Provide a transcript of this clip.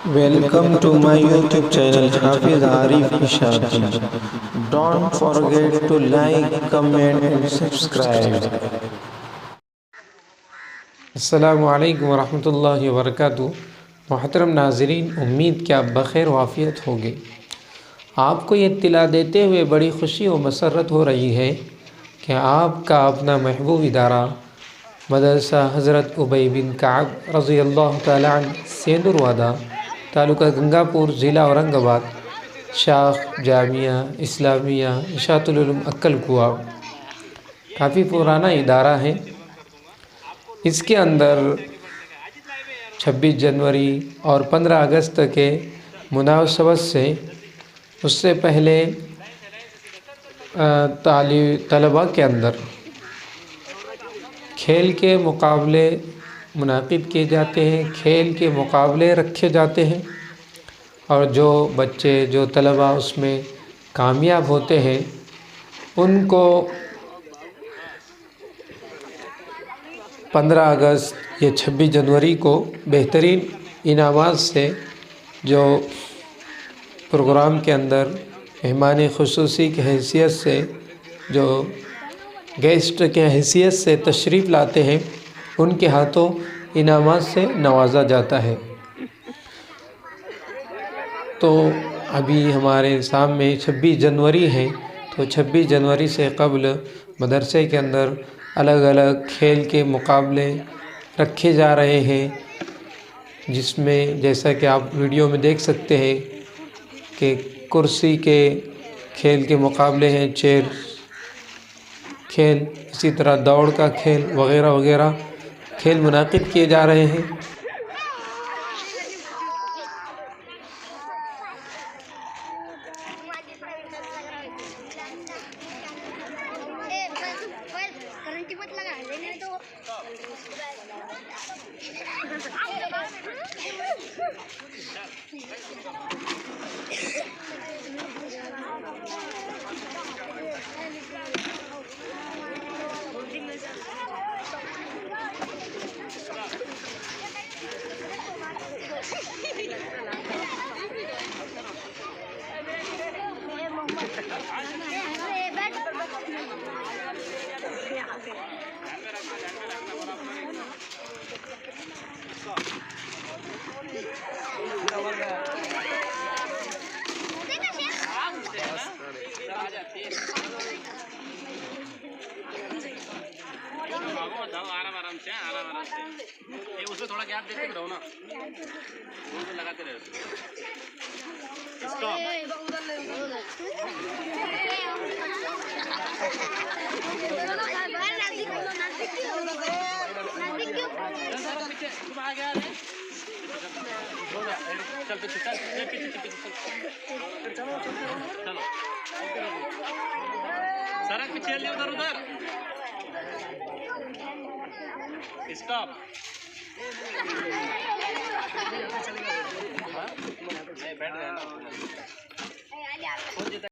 Welcome to my YouTube channel Hafiz Arif Ishaqi. Don't forget to like, comment and subscribe. السلام علیکم ورحمۃ اللہ وبرکاتہ۔ محترم ناظرین، امید کہ آپ بخیر و عافیت ہوگے۔ آپ کو یہ اطلاع دیتے ہوئے بڑی خوشی و مسرت ہو رہی ہے کہ آپ کا اپنا محبوب ادارہ مدرسہ حضرت ابی بن کعب رضی اللہ تعالیٰ عنہ سیندروادہ، تعلقہ گنگاپور، ضلع اورنگ آباد، شاخ جامعہ اسلامیہ اشاعت العلوم عقل کوہ، کافی پرانا ادارہ ہے۔ اس کے اندر 26 جنوری اور 15 اگست کے مناسبت سے، اس سے پہلے طلباء کے اندر کھیل کے مقابلے منعقد کیے جاتے ہیں، کھیل کے مقابلے رکھے جاتے ہیں، اور جو بچے، جو طلباء اس میں کامیاب ہوتے ہیں ان کو 15 اگست یا 26 جنوری کو بہترین انعامات سے، جو پروگرام کے اندر مہمان خصوصی کی حیثیت سے، جو گیسٹ کے حیثیت سے تشریف لاتے ہیں، ان کے ہاتھوں انعامات سے نوازا جاتا ہے۔ تو ابھی ہمارے سامنے 26 جنوری ہے، تو 26 جنوری سے قبل مدرسے کے اندر الگ الگ کھیل کے مقابلے رکھے جا رہے ہیں، جس میں جیسا کہ آپ ویڈیو میں دیکھ سکتے ہیں کہ کرسی کے کھیل کے مقابلے ہیں، چیئر کھیل، اسی طرح دوڑ کا کھیل وغیرہ وغیرہ کھیل منعقد کیے جا رہے ہیں۔ آرام سے اس میں تھوڑا گیپ دیتے رہو نا، لگاتے رہو۔ سڑک پہ چل ادھر ادھر اسٹاپ۔ بیٹھ رہے ہیں